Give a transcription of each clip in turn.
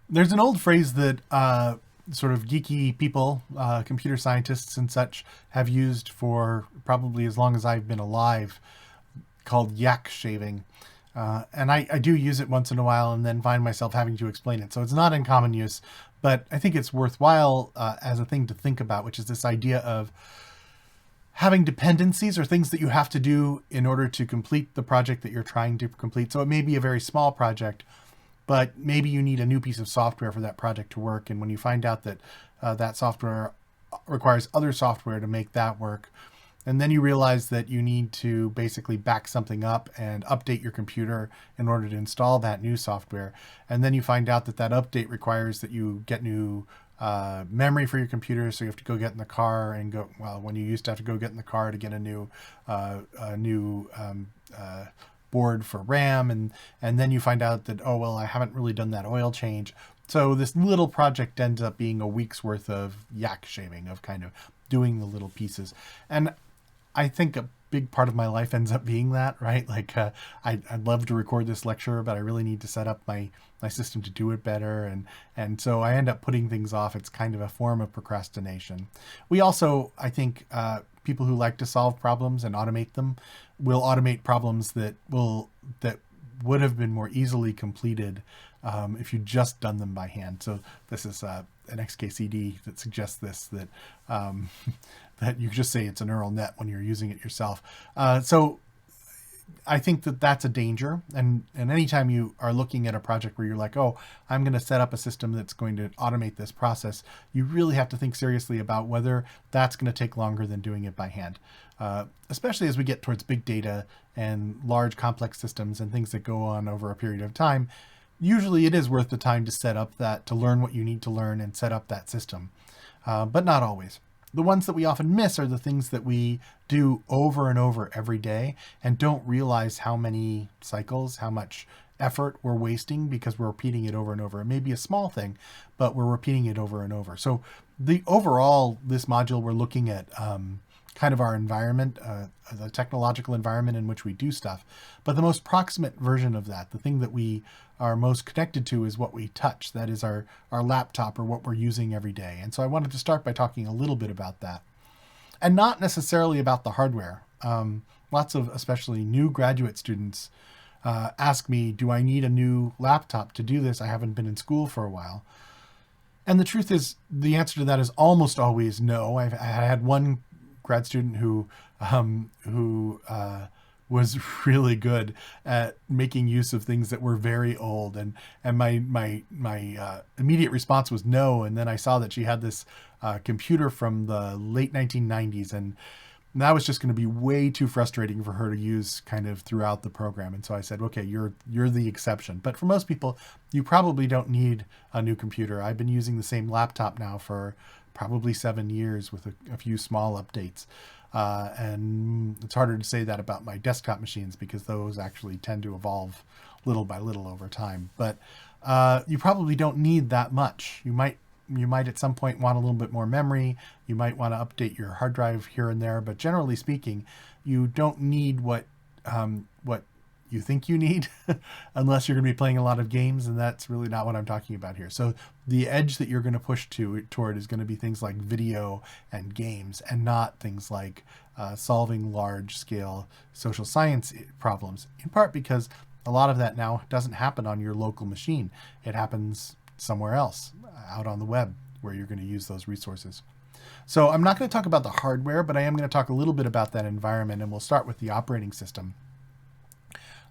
There's an old phrase that sort of geeky people, computer scientists and such, have used for probably as long as I've been alive, called yak shaving. And I do use it once in a while and then find myself having to explain it. So it's not in common use, but I think it's worthwhile as a thing to think about, which is this idea of having dependencies or things that you have to do in order to complete the project that you're trying to complete. So it may be a very small project, but maybe you need a new piece of software for that project to work. And when you find out that that software requires other software to make that work, and then you realize that you need to basically back something up and update your computer in order to install that new software. And then you find out that that update requires that you get new memory for your computer. So you have to go get in the car and go, well, when you used to have to go get in the car to get a new board for RAM. And then you find out that, oh, well, I haven't really done that oil change. So this little project ends up being a week's worth of yak shaving, of kind of doing the little pieces. And I think a big part of my life ends up being that, right? Like I'd love to record this lecture, but I really need to set up my system to do it better. And so I end up putting things off. It's kind of a form of procrastination. We also, I think, people who like to solve problems and automate them will automate problems that would have been more easily completed if you'd just done them by hand. So this is an XKCD that suggests this, that that you just say it's a neural net when you're using it yourself. So I think that that's a danger. And anytime you are looking at a project where you're like, oh, I'm going to set up a system that's going to automate this process, you really have to think seriously about whether that's going to take longer than doing it by hand. Especially as we get towards big data and large complex systems and things that go on over a period of time. Usually it is worth the time to set up that, to learn what you need to learn and set up that system, but not always. The ones that we often miss are the things that we do over and over every day and don't realize how many cycles, how much effort we're wasting because we're repeating it over and over. It may be a small thing, but we're repeating it over and over. So the overall, this module, we're looking at kind of our environment, the technological environment in which we do stuff. But the most proximate version of that, the thing that we are most connected to, is what we touch. That is our laptop, or what we're using every day. And so I wanted to start by talking a little bit about that. And not necessarily about the hardware. Lots of, especially new graduate students, ask me, do I need a new laptop to do this? I haven't been in school for a while. And the truth is, the answer to that is almost always no. I had one grad student who was really good at making use of things that were very old, and my immediate response was no. And then I saw that she had this computer from the late 1990s, and that was just going to be way too frustrating for her to use kind of throughout the program. And so I said, okay, you're the exception. But for most people, you probably don't need a new computer. I've been using the same laptop now for probably 7 years with a few small updates. And it's harder to say that about my desktop machines because those actually tend to evolve little by little over time. But you probably don't need that much. You might at some point want a little bit more memory. You might want to update your hard drive here and there. But generally speaking, you don't need what you think you need unless you're going to be playing a lot of games, and that's really not what I'm talking about here. So the edge that you're going to push toward is going to be things like video and games, and not things like solving large scale social science problems, in part because a lot of that now doesn't happen on your local machine. It happens somewhere else, out on the web, where you're going to use those resources. So I'm not going to talk about the hardware, but I am going to talk a little bit about that environment, and we'll start with the operating system.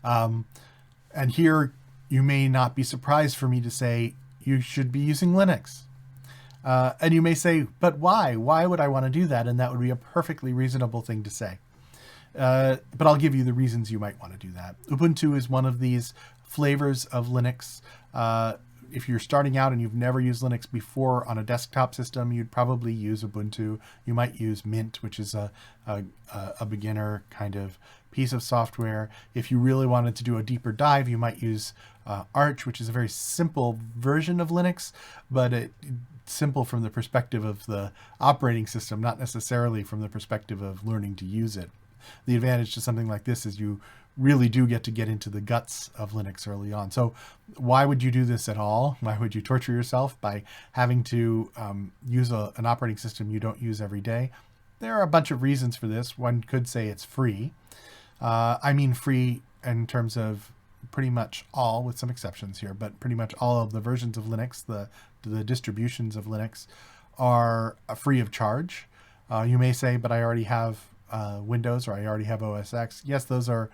And here you may not be surprised for me to say you should be using Linux. And you may say, but why? Why would I want to do that? And that would be a perfectly reasonable thing to say. But I'll give you the reasons you might want to do that. Ubuntu is one of these flavors of Linux. If you're starting out and you've never used Linux before on a desktop system, you'd probably use Ubuntu. You might use Mint, which is a beginner kind of piece of software. If you really wanted to do a deeper dive, you might use Arch, which is a very simple version of Linux, but it's simple from the perspective of the operating system, not necessarily from the perspective of learning to use it. The advantage to something like this is you really do get into the guts of Linux early on. So why would you do this at all? Why would you torture yourself by having to use an operating system you don't use every day? There are a bunch of reasons for this. One could say it's free. I mean free in terms of pretty much all, with some exceptions here, but pretty much all of the versions of Linux, the distributions of Linux, are free of charge. You may say, but I already have Windows, or I already have OS X. Yes, those are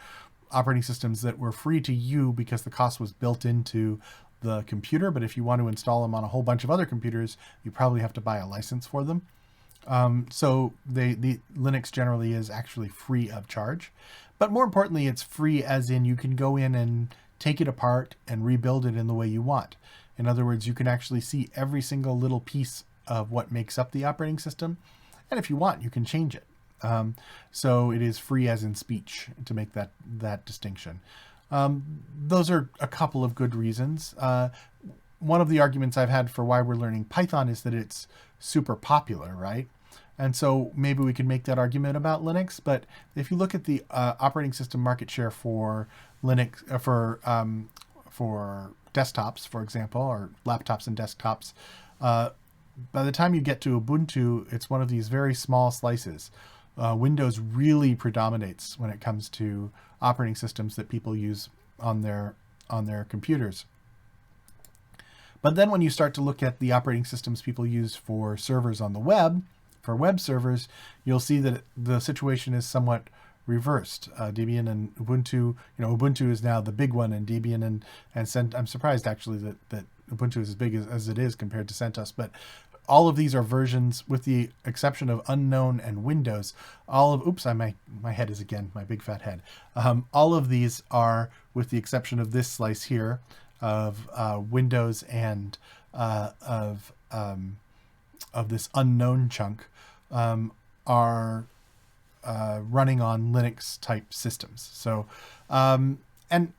operating systems that were free to you because the cost was built into the computer, but if you want to install them on a whole bunch of other computers, you probably have to buy a license for them. So the Linux generally is actually free of charge. But more importantly, it's free as in you can go in and take it apart and rebuild it in the way you want. In other words, you can actually see every single little piece of what makes up the operating system. And if you want, you can change it. So it is free as in speech, to make that distinction. Those are a couple of good reasons. One of the arguments I've had for why we're learning Python is that it's super popular, right? And so maybe we can make that argument about Linux. But if you look at the operating system market share for Linux, for desktops, for example, or laptops and desktops, by the time you get to Ubuntu, it's one of these very small slices. Windows really predominates when it comes to operating systems that people use on their computers. But then when you start to look at the operating systems people use for servers on the web, for web servers, you'll see that the situation is somewhat reversed. Debian and Ubuntu, Ubuntu is now the big one, and Debian and I'm surprised actually that Ubuntu is as big as it is compared to CentOS, but all of these are versions, with the exception of Unknown and Windows. My head is again my big fat head. All of these are, with the exception of this slice here, of Windows and of this Unknown chunk, are running on Linux type systems. So, and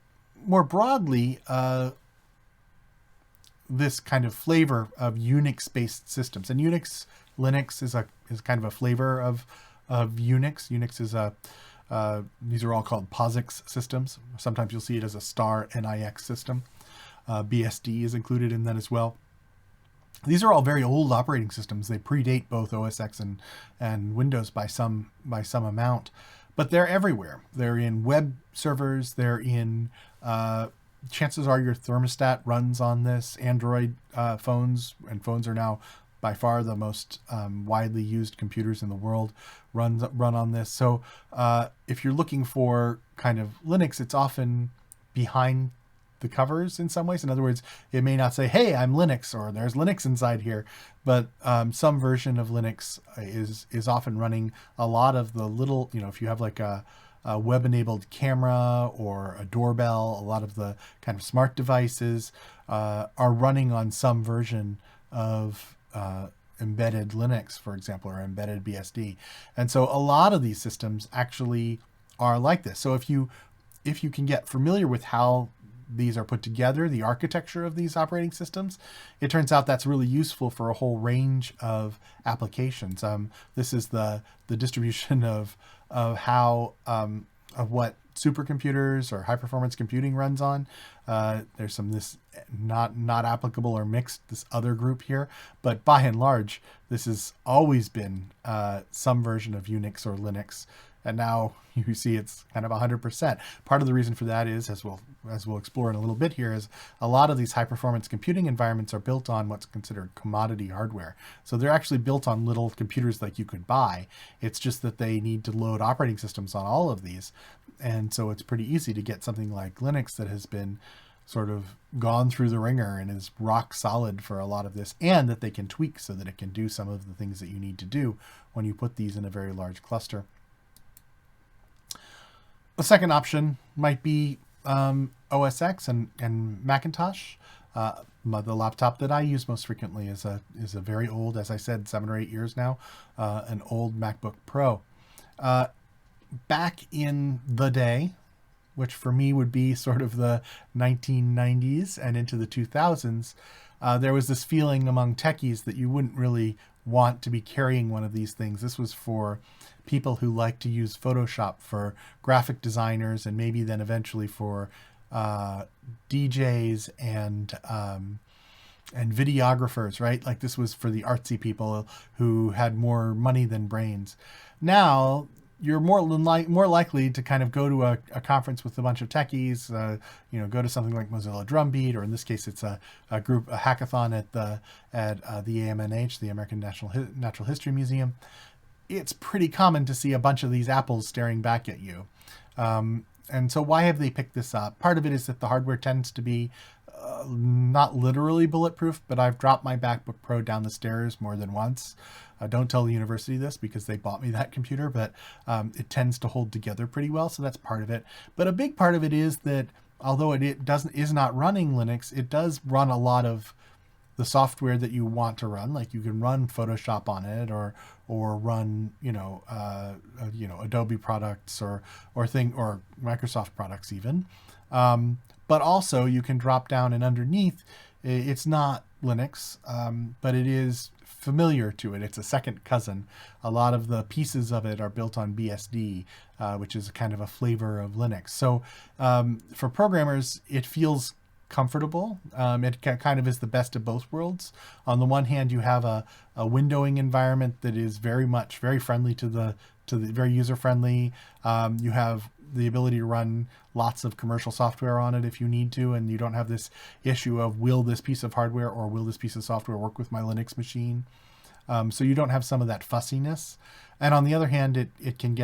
more broadly, this kind of flavor of Unix-based systems, and Linux is kind of a flavor of Unix. Unix is these are all called POSIX systems. Sometimes you'll see it as a star NIX system. BSD is included in that as well. These are all very old operating systems. They predate both OS X and Windows by some amount, but they're everywhere. They're in web servers. They're in chances are your thermostat runs on this. Android phones, and phones are now by far the most widely used computers in the world, run on this. So if you're looking for kind of Linux, it's often behind the covers in some ways. In other words, it may not say, hey, I'm Linux, or there's Linux inside here, but some version of Linux is often running a lot of the little, if you have like a web-enabled camera or a doorbell, a lot of the kind of smart devices are running on some version of embedded Linux, for example, or embedded BSD. And so a lot of these systems actually are like this. So if you can get familiar with how these are put together, the architecture of these operating systems, it turns out that's really useful for a whole range of applications. This is the distribution of how of what supercomputers or high performance computing runs on. There's some this not applicable or mixed, this other group here, but by and large, this has always been some version of Unix or Linux. And now you see it's kind of 100%. Part of the reason for that is, as we'll explore in a little bit here, is a lot of these high-performance computing environments are built on what's considered commodity hardware. So they're actually built on little computers like you could buy. It's just that they need to load operating systems on all of these. And so it's pretty easy to get something like Linux that has been sort of gone through the ringer and is rock solid for a lot of this, and that they can tweak so that it can do some of the things that you need to do when you put these in a very large cluster. A second option might be OS X and Macintosh. The laptop that I use most frequently is a very old, as I said, 7 or 8 years now, an old MacBook Pro. Back in the day, which for me would be sort of the 1990s and into the 2000s, there was this feeling among techies that you wouldn't really want to be carrying one of these things. This was for people who like to use Photoshop for graphic designers and maybe then eventually for DJs and videographers, right? Like this was for the artsy people who had more money than brains. Now you're more likely to kind of go to a conference with a bunch of techies, go to something like Mozilla Drumbeat, or in this case, it's a hackathon at the AMNH, the American Natural History Museum. It's pretty common to see a bunch of these apples staring back at you. And so why have they picked this up? Part of it is that the hardware tends to be not literally bulletproof, but I've dropped my MacBook Pro down the stairs more than once. Don't tell the university this because they bought me that computer, but it tends to hold together pretty well, so that's part of it. But a big part of it is that although it is not running Linux, it does run a lot of the software that you want to run. Like you can run Photoshop on it, or run Adobe products or Microsoft products even. But also you can drop down, and underneath it's not Linux, but it is familiar to it. It's a second cousin. A lot of the pieces of it are built on BSD, which is kind of a flavor of Linux. So for programmers, it feels comfortable. It kind of is the best of both worlds. On the one hand, you have a windowing environment that is very friendly to the very user friendly. You have the ability to run lots of commercial software on it if you need to, and you don't have this issue of will this piece of hardware or will this piece of software work with my Linux machine. So you don't have some of that fussiness. And on the other hand, you can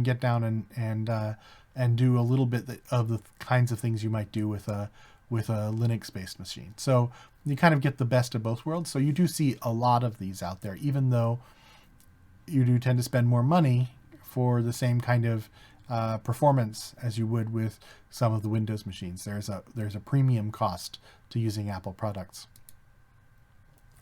get down and do a little bit of the kinds of things you might do with a Linux-based machine. So you kind of get the best of both worlds. So you do see a lot of these out there, even though you do tend to spend more money for the same kind of performance as you would with some of the Windows machines. There's a premium cost to using Apple products,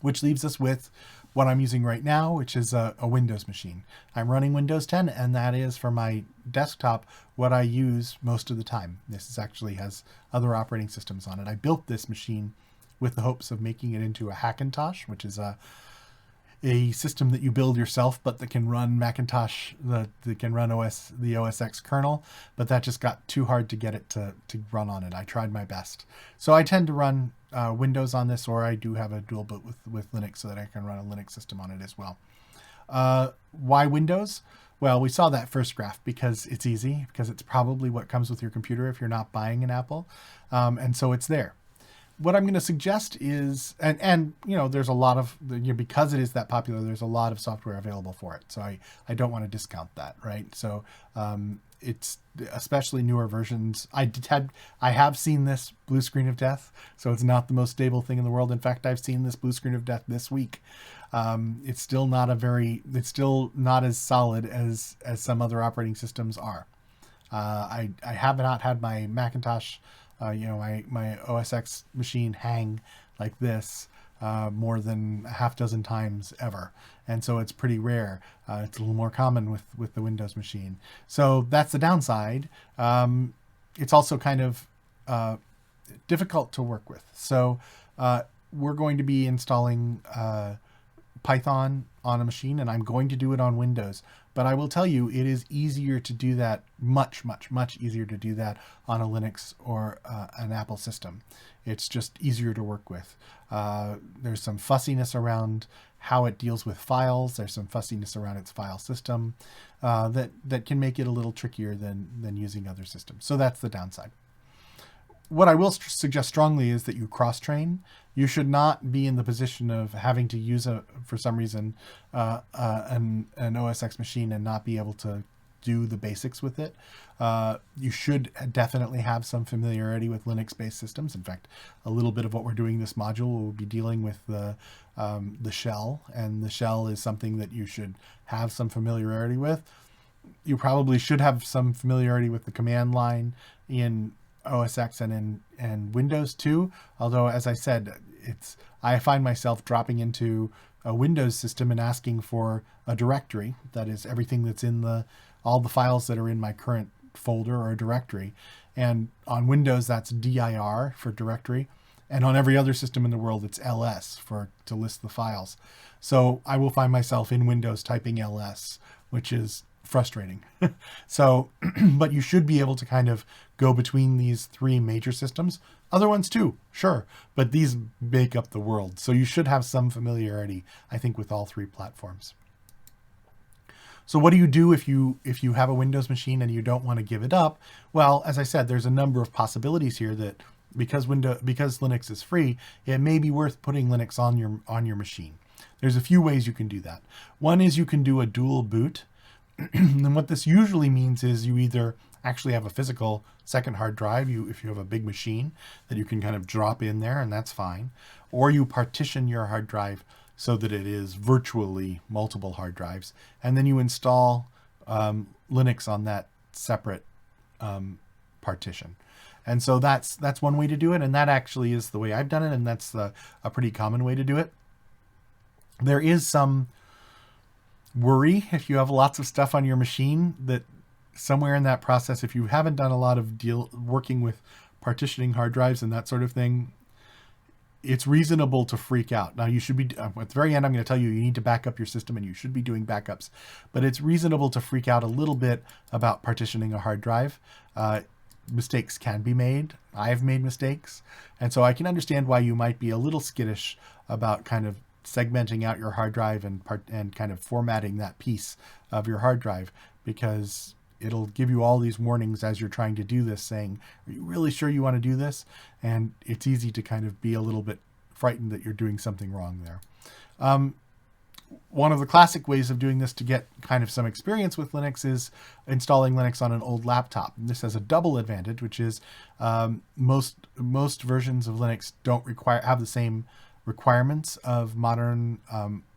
which leaves us with what I'm using right now, which is a Windows machine. I'm running Windows 10, and that is for my desktop what I use most of the time. This actually has other operating systems on it. I built this machine with the hopes of making it into a Hackintosh, which is a system that you build yourself, but that can run Macintosh, that can run the OS X kernel, but that just got too hard to get it to run on it. I tried my best. So I tend to run Windows on this, or I do have a dual boot with Linux so that I can run a Linux system on it as well. Why Windows? Well, we saw that first graph because it's easy, because it's probably what comes with your computer if you're not buying an Apple. And so it's there. What I'm going to suggest is, and there's a lot of, because it is that popular, there's a lot of software available for it. So I don't want to discount that, right? So it's especially newer versions. I have seen this blue screen of death, so it's not the most stable thing in the world. In fact, I've seen this blue screen of death this week. It's still not as solid as some other operating systems are. I have not had my Macintosh, my OS X machine hang like this more than a half dozen times ever. And so it's pretty rare. It's a little more common with the Windows machine. So that's the downside. It's also kind of difficult to work with. So we're going to be installing Python on a machine, and I'm going to do it on Windows. But I will tell you, it is easier to do that, much easier to do that on a Linux or an Apple system. It's just easier to work with. There's some fussiness around how it deals with files. There's some fussiness around its file system that can make it a little trickier than using other systems. So that's the downside. What I will suggest strongly is that you cross-train. You should not be in the position of having to use for some reason, an OS X machine and not be able to do the basics with it. You should definitely have some familiarity with Linux-based systems. In fact, a little bit of what we're doing this module will be dealing with the shell, and the shell is something that you should have some familiarity with. You probably should have some familiarity with the command line in OS X and Windows too. Although, as I said, I find myself dropping into a Windows system and asking for a directory. That is everything that's in all the files that are in my current folder or directory. And on Windows, that's dir for directory. And on every other system in the world, it's ls to list the files. So I will find myself in Windows typing ls, which is frustrating. So, but you should be able to kind of go between these three major systems. Other ones too, sure, but these make up the world. So you should have some familiarity, I think, with all three platforms. So what do you do if you have a Windows machine and you don't want to give it up? Well, as I said, there's a number of possibilities here that because Linux is free, it may be worth putting Linux on your machine. There's a few ways you can do that. One is you can do a dual boot. And what this usually means is you either actually have a physical second hard drive, if you have a big machine that you can kind of drop in there, and that's fine, or you partition your hard drive so that it is virtually multiple hard drives, and then you install Linux on that separate partition. And so that's one way to do it, and that actually is the way I've done it, and that's a pretty common way to do it. There is some worry if you have lots of stuff on your machine that somewhere in that process, if you haven't done a lot of working with partitioning hard drives and that sort of thing, it's reasonable to freak out. Now, you should be, at the very end, I'm going to tell you need to back up your system, and you should be doing backups. But it's reasonable to freak out a little bit about partitioning a hard drive. Mistakes can be made. I've made mistakes. And so I can understand why you might be a little skittish about kind of segmenting out your hard drive and kind of formatting that piece of your hard drive, because it'll give you all these warnings as you're trying to do this saying, are you really sure you want to do this? And it's easy to kind of be a little bit frightened that you're doing something wrong there. One of the classic ways of doing this to get kind of some experience with Linux is installing Linux on an old laptop. And this has a double advantage, which is most versions of Linux don't have the same requirements of modern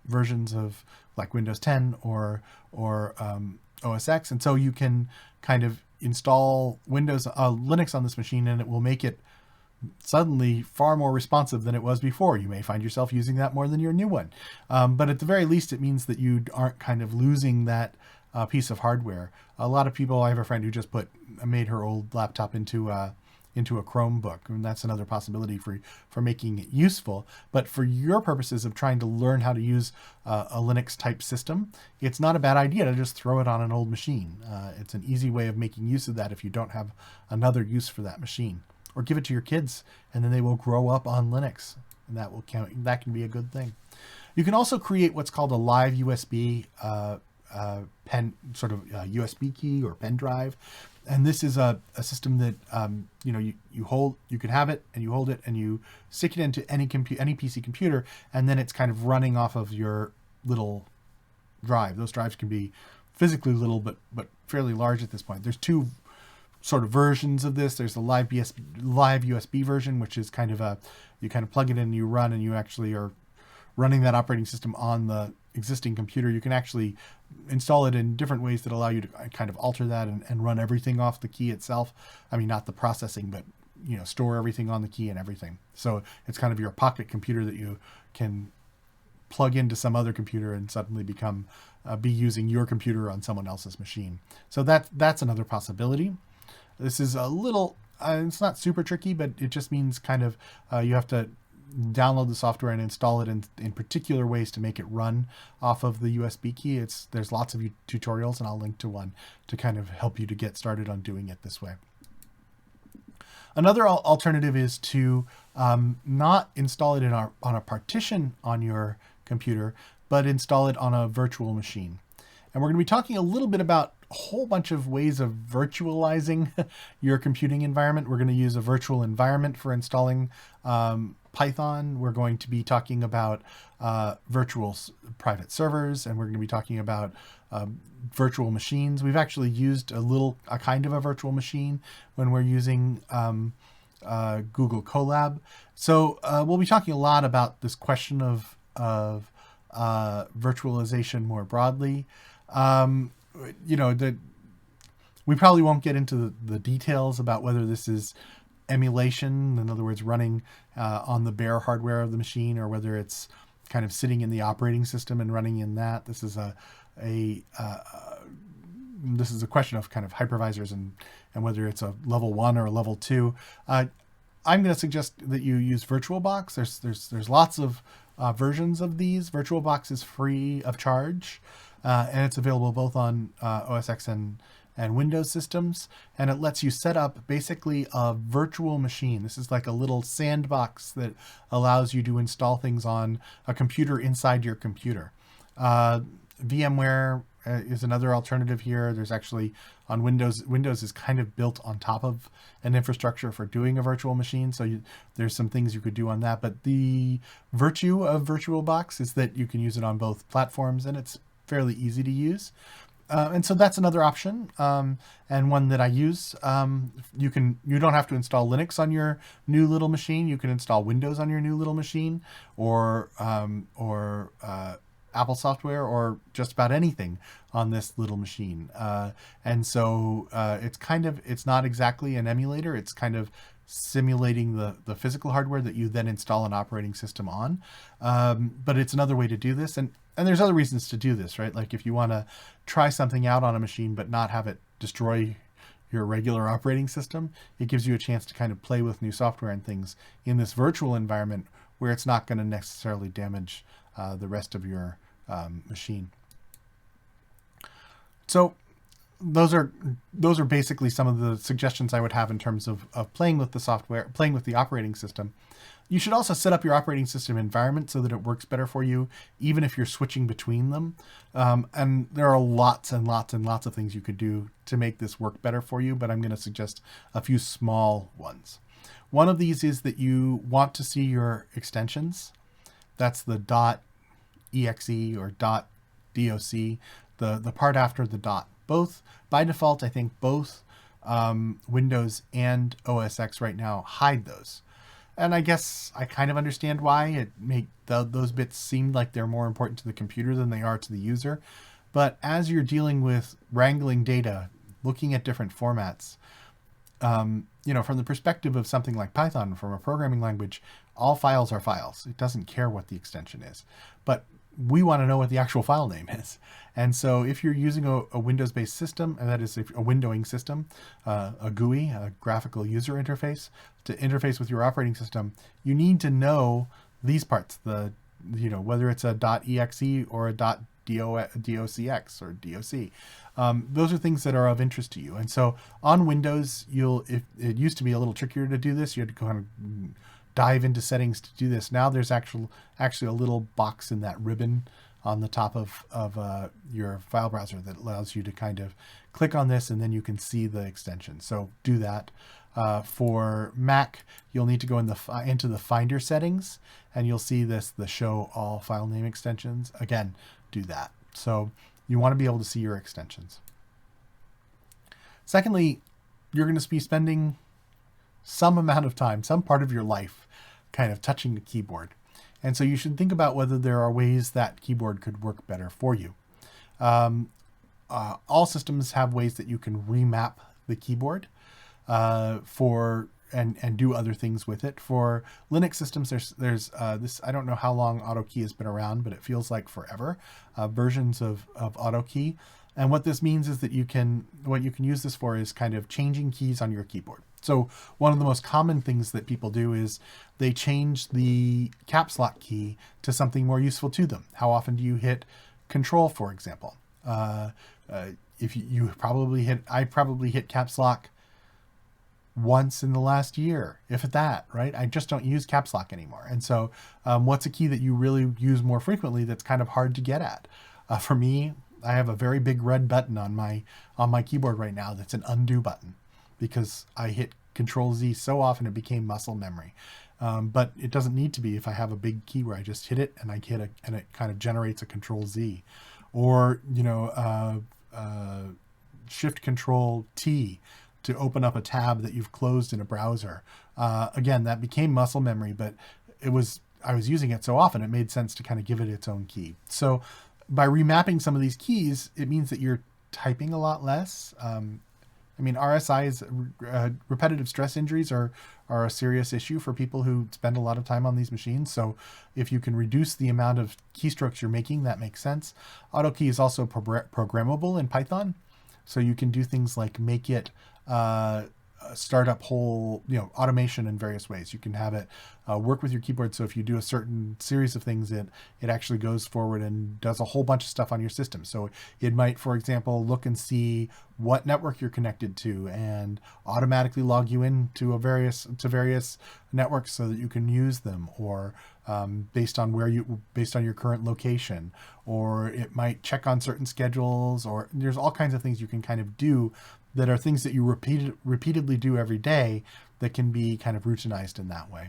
versions of like Windows 10 or OS X, and so you can kind of install Linux on this machine, and it will make it suddenly far more responsive than it was before. You may find yourself using that more than your new one, but at the very least, it means that you aren't kind of losing that piece of hardware. A lot of people, I have a friend who just made her old laptop into a Chromebook, and that's another possibility for making it useful. But for your purposes of trying to learn how to use a Linux type system, it's not a bad idea to just throw it on an old machine. It's an easy way of making use of that if you don't have another use for that machine. Or give it to your kids, and then they will grow up on Linux, and that will count. That can be a good thing. You can also create what's called a live USB pen, sort of USB key or pen drive. And this is a system that you can have it and you hold it and you stick it into any PC computer, and then it's kind of running off of your little drive. Those drives can be physically little but fairly large at this point. There's two sort of versions of this. There's the live USB version, which is kind of you kind of plug it in and you run, and you actually are running that operating system on the existing computer. You can actually install it in different ways that allow you to kind of alter that and run everything off the key itself. I mean, not the processing, but store everything on the key and everything. So it's kind of your pocket computer that you can plug into some other computer and suddenly be using your computer on someone else's machine. So that's another possibility. This is a little, it's not super tricky, but it just means kind of you have to download the software and install it in particular ways to make it run off of the USB key. There's lots of tutorials, and I'll link to one to kind of help you to get started on doing it this way. Another alternative is to not install it on a partition on your computer, but install it on a virtual machine. And we're going to be talking a little bit about a whole bunch of ways of virtualizing your computing environment. We're going to use a virtual environment for installing Python. We're going to be talking about virtual private servers, and we're going to be talking about virtual machines. We've actually used a kind of a virtual machine when we're using Google Colab. So we'll be talking a lot about this question of virtualization more broadly. We probably won't get into the details about whether this is emulation, in other words, running on the bare hardware of the machine, or whether it's kind of sitting in the operating system and running in that. This is a question of kind of hypervisors and whether it's a level 1 or a level 2. I'm going to suggest that you use VirtualBox. There's lots of versions of these. VirtualBox is free of charge. and it's available both on OS X and Windows systems, and it lets you set up basically a virtual machine. This is like a little sandbox that allows you to install things on a computer inside your computer. VMware is another alternative here. There's actually on Windows is kind of built on top of an infrastructure for doing a virtual machine, so there's some things you could do on that. But the virtue of VirtualBox is that you can use it on both platforms, and it's fairly easy to use. And so that's another option, and one that I use. You don't have to install Linux on your new little machine. You can install Windows on your new little machine, or Apple software, or just about anything on this little machine. And so it's not exactly an emulator. It's kind of simulating the physical hardware that you then install an operating system on. But it's another way to do this. And there's other reasons to do this, right? Like if you want to try something out on a machine but not have it destroy your regular operating system, it gives you a chance to kind of play with new software and things in this virtual environment where it's not going to necessarily damage the rest of your machine. So those are basically some of the suggestions I would have in terms of playing with the software, playing with the operating system. You should also set up your operating system environment so that it works better for you, even if you're switching between them. And there are lots and lots and lots of things you could do to make this work better for you, but I'm going to suggest a few small ones. One of these is that you want to see your extensions. That's the .exe or .doc, the part after the dot. Both, by default, I think both Windows and OS X right now hide those. And I guess I kind of understand why. It make those bits seem like they're more important to the computer than they are to the user. But as you're dealing with wrangling data, looking at different formats, from the perspective of something like Python, from a programming language, all files are files. It doesn't care what the extension is. But we want to know what the actual file name is. And so if you're using a Windows-based system, and that is a windowing system, a GUI, a graphical user interface, to interface with your operating system, you need to know these parts, whether it's a .exe or a .docx or doc. Those are things that are of interest to you. And so on Windows, if it used to be a little trickier to do this, you had to kind of dive into settings to do this. Now there's actually a little box in that ribbon on the top of your file browser that allows you to kind of click on this, and then you can see the extension. So do that. For Mac, you'll need to go into the Finder settings, and you'll see the show all file name extensions. Again, do that. So you want to be able to see your extensions. Secondly, you're going to be spending some amount of time, some part of your life, kind of touching the keyboard. And so you should think about whether there are ways that keyboard could work better for you. All systems have ways that you can remap the keyboard and do other things with it. For Linux systems, there's this, I don't know how long AutoKey has been around, but it feels like forever, versions of AutoKey. And what this means is that what you can use this for is kind of changing keys on your keyboard. So one of the most common things that people do is they change the caps lock key to something more useful to them. How often do you hit Control, for example? If you I probably hit caps lock once in the last year, if at that, right? I just don't use caps lock anymore. And so what's a key that you really use more frequently that's kind of hard to get at? For me, I have a very big red button on my keyboard right now that's an undo button, because I hit Control Z so often it became muscle memory. But it doesn't need to be if I have a big key where I just hit it and and it kind of generates a Control Z, or Shift Control T to open up a tab that you've closed in a browser. Again, that became muscle memory, but I was using it so often it made sense to kind of give it its own key. So by remapping some of these keys, it means that you're typing a lot less. RSI's repetitive stress injuries are a serious issue for people who spend a lot of time on these machines. So if you can reduce the amount of keystrokes you're making, that makes sense. AutoKey is also programmable in Python. So you can do things like make it start up whole, automation in various ways. You can have it work with your keyboard. So if you do a certain series of things, it actually goes forward and does a whole bunch of stuff on your system. So it might, for example, look and see what network you're connected to and automatically log you into various networks so that you can use them, or based on your current location, or it might check on certain schedules, or there's all kinds of things you can kind of do that are things that you repeatedly do every day that can be kind of routinized in that way.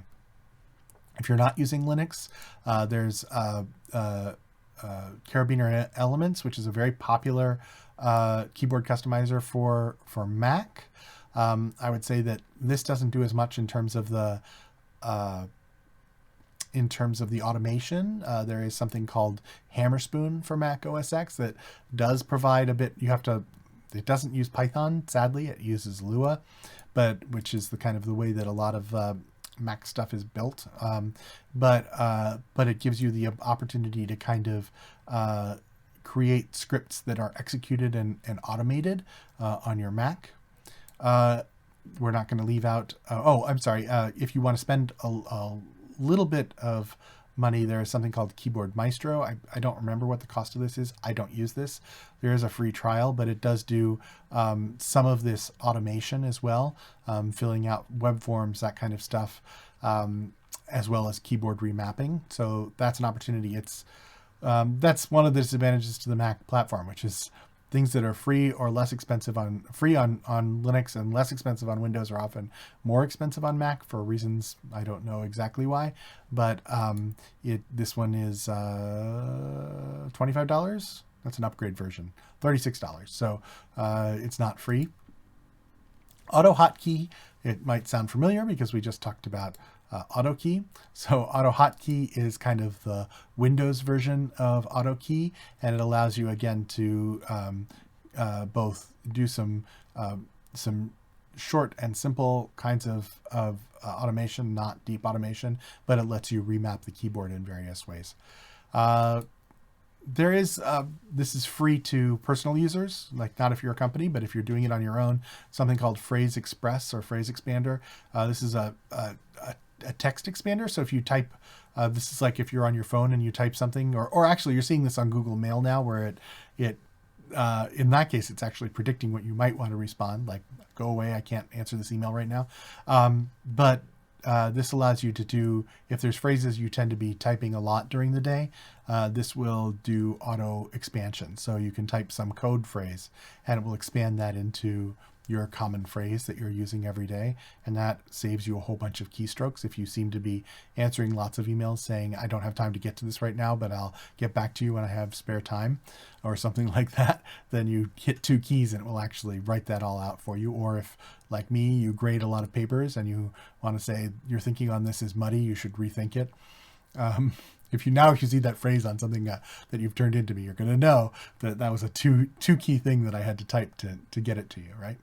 If you're not using Linux, there's Carabiner Elements, which is a very popular keyboard customizer for Mac. I would say that this doesn't do as much in terms of the automation. There is something called Hammerspoon for Mac OS X that does provide a bit. It doesn't use Python, sadly. It uses Lua, which is the kind of the way that a lot of Mac stuff is built. But it gives you the opportunity to kind of create scripts that are executed and automated on your Mac. We're not going to leave out. I'm sorry. If you want to spend a little bit of money, there is something called Keyboard Maestro. I don't remember what the cost of this is. I don't use this. There is a free trial, but it does do some of this automation as well, filling out web forms, that kind of stuff, as well as keyboard remapping. So that's an opportunity. That's one of the disadvantages to the Mac platform, which is things that are free or less expensive on Linux and less expensive on Windows are often more expensive on Mac for reasons I don't know exactly why. But this one is $25. That's an upgrade version. $36. So it's not free. AutoHotkey, it might sound familiar because we just talked about AutoKey. So AutoHotkey is kind of the Windows version of AutoKey, and it allows you again to both do some short and simple kinds of automation, not deep automation, but it lets you remap the keyboard in various ways. This is free to personal users, like not if you're a company, but if you're doing it on your own, something called Phrase Express or Phrase Expander. This is a text expander. So if you type, this is like if you're on your phone and you type something, or actually you're seeing this on Google Mail now, where it in that case, it's actually predicting what you might want to respond, like go away, I can't answer this email right now. But this allows you to do, if there's phrases you tend to be typing a lot during the day, this will do auto expansion. So you can type some code phrase and it will expand that into your common phrase that you're using every day. And that saves you a whole bunch of keystrokes. If you seem to be answering lots of emails saying, I don't have time to get to this right now, but I'll get back to you when I have spare time or something like that, then you hit 2 keys and it will actually write that all out for you. Or if, like me, you grade a lot of papers and you want to say your thinking on this is muddy, you should rethink it. If you see that phrase on something that you've turned into me, you're going to know that was a two key thing that I had to type to get it to you, right?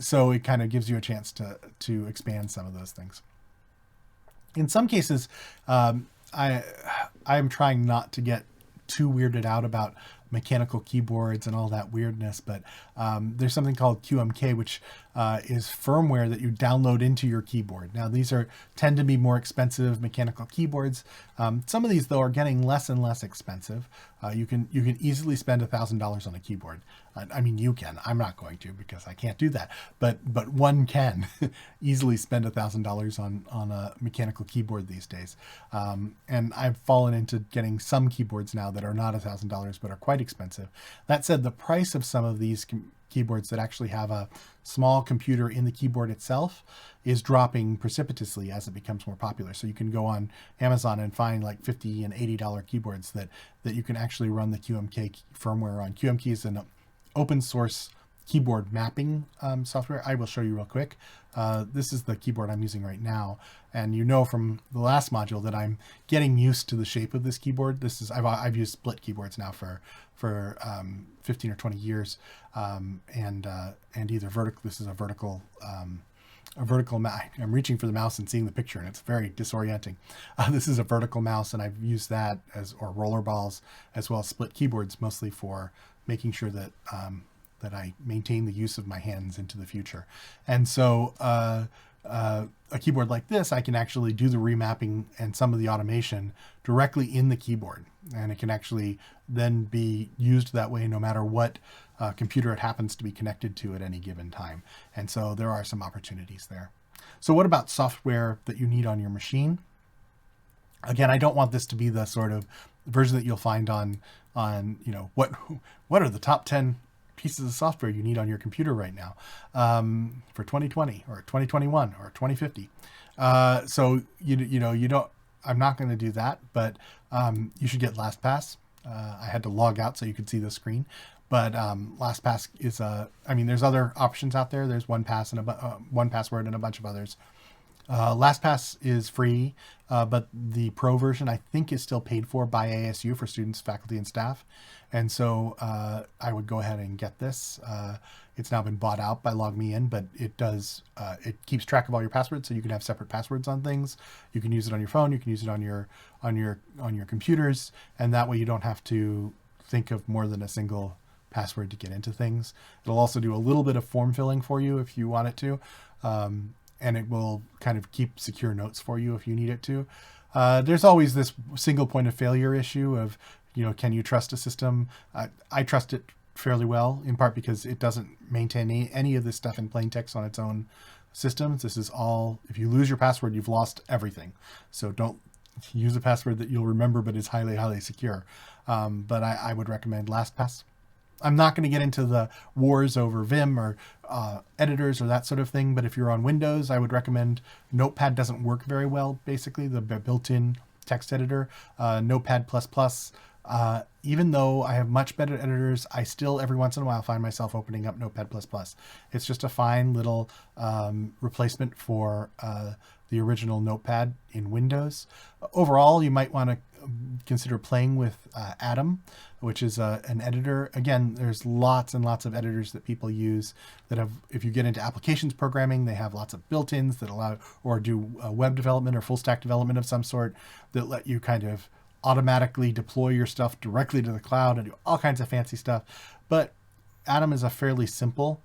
So it kind of gives you a chance to expand some of those things. In some cases, I'm trying not to get too weirded out about mechanical keyboards and all that weirdness, but there's something called QMK, which is firmware that you download into your keyboard. Now, these tend to be more expensive mechanical keyboards. Some of these, though, are getting less and less expensive. You can easily spend $1,000 on a keyboard. I mean, you can. I'm not going to because I can't do that. But one can easily spend $1,000 on a mechanical keyboard these days. And I've fallen into getting some keyboards now that are not $1,000 but are quite expensive. That said, the price of some of these keyboards that actually have a small computer in the keyboard itself is dropping precipitously as it becomes more popular. So you can go on Amazon and find like $50 and $80 keyboards that you can actually run the QMK firmware on. QMK is an open source keyboard mapping software. I will show you real quick. This is the keyboard I'm using right now, and you know from the last module that I'm getting used to the shape of this keyboard. I've used split keyboards now for 15 or 20 years, and either vertical. This is a vertical mouse. I'm reaching for the mouse and seeing the picture, and it's very disorienting. This is a vertical mouse, and I've used that or roller balls as well as split keyboards, mostly for making sure that that I maintain the use of my hands into the future. And so a keyboard like this, I can actually do the remapping and some of the automation directly in the keyboard. And it can actually then be used that way no matter what computer it happens to be connected to at any given time. And so there are some opportunities there. So what about software that you need on your machine? Again, I don't want this to be the sort of version that you'll find on what are the top 10 pieces of software you need on your computer right now for 2020 or 2021 or 2050. So you don't. I'm not going to do that, but you should get LastPass. I had to log out so you could see the screen, but LastPass is there's other options out there. There's OnePass and 1Password and a bunch of others. LastPass is free, but the pro version I think is still paid for by ASU for students, faculty, and staff. And so I would go ahead and get this. It's now been bought out by LogMeIn, but it does it keeps track of all your passwords, so you can have separate passwords on things. You can use it on your phone. You can use it on your computers, and that way you don't have to think of more than a single password to get into things. It'll also do a little bit of form filling for you if you want it to. And it will kind of keep secure notes for you if you need it to. There's always this single point of failure issue of, can you trust a system? I trust it fairly well, in part because it doesn't maintain any of this stuff in plain text on its own systems. This is all, if you lose your password, you've lost everything. So don't use a password that you'll remember but is highly, highly secure. But I would recommend LastPass. I'm not going to get into the wars over Vim or editors or that sort of thing, but if you're on Windows, I would recommend Notepad. Doesn't work very well, basically, the built-in text editor. Notepad++, even though I have much better editors, I still every once in a while find myself opening up Notepad++. It's just a fine little replacement for the original Notepad in Windows. Overall, you might want to consider playing with Atom, which is an editor. Again, there's lots and lots of editors that people use that have, if you get into applications programming, they have lots of built-ins that allow, or do web development or full stack development of some sort that let you kind of automatically deploy your stuff directly to the cloud and do all kinds of fancy stuff. But Atom is a fairly simple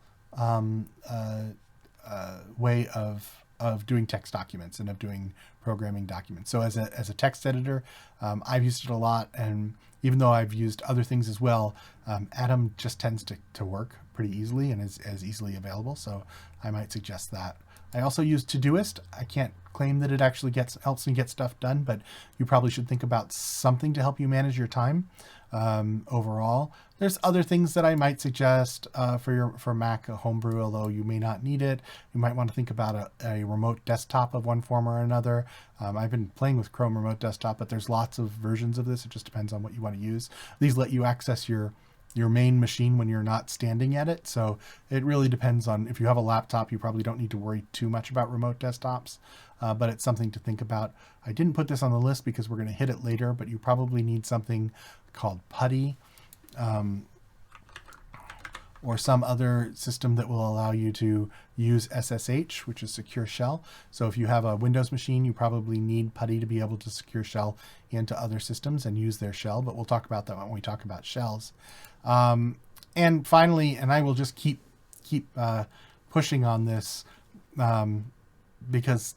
way of doing text documents and of doing programming documents. So as a text editor, I've used it a lot, and even though I've used other things as well, Atom just tends to work pretty easily and is as easily available. So I might suggest that. I also use Todoist. I can't claim that it actually helps me get stuff done, but you probably should think about something to help you manage your time overall. There's other things that I might suggest for Mac Homebrew, although you may not need it. You might want to think about a remote desktop of one form or another. I've been playing with Chrome Remote Desktop, but there's lots of versions of this. It just depends on what you want to use. These let you access your main machine when you're not standing at it. So it really depends on, if you have a laptop, you probably don't need to worry too much about remote desktops, but it's something to think about. I didn't put this on the list because we're going to hit it later, but you probably need something called PuTTY, or some other system that will allow you to use SSH, which is Secure Shell. So if you have a Windows machine, you probably need PuTTY to be able to secure shell into other systems and use their shell, but we'll talk about that when we talk about shells. And finally, and I will just keep pushing on this because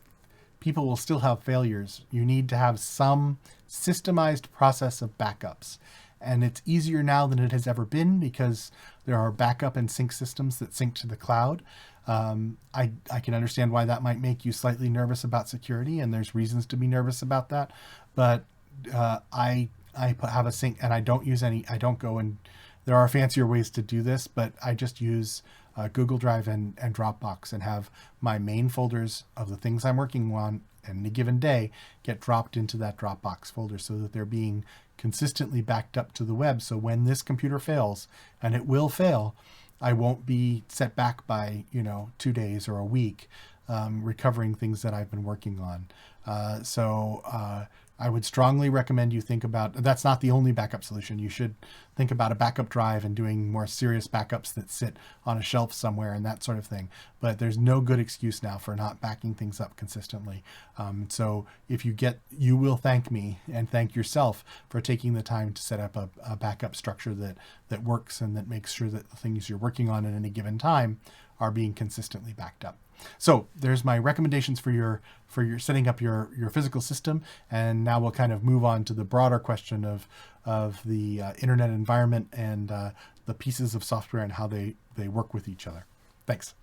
people will still have failures. You need to have some systemized process of backups. And it's easier now than it has ever been because there are backup and sync systems that sync to the cloud. I can understand why that might make you slightly nervous about security, and there's reasons to be nervous about that. But I have a sync, and I don't use any. I don't go and there are fancier ways to do this, but I just use Google Drive and Dropbox and have my main folders of the things I'm working on in any given day get dropped into that Dropbox folder so that they're being consistently backed up to the web. So when this computer fails, and it will fail, I won't be set back by 2 days or a week recovering things that I've been working on. So I would strongly recommend you think about, that's not the only backup solution. You should think about a backup drive and doing more serious backups that sit on a shelf somewhere and that sort of thing. But there's no good excuse now for not backing things up consistently. So if you will thank me and thank yourself for taking the time to set up a backup structure that works and that makes sure that the things you're working on at any given time are being consistently backed up. So there's my recommendations for your setting up your physical system, and now we'll kind of move on to the broader question of the internet environment and the pieces of software and how they work with each other. Thanks.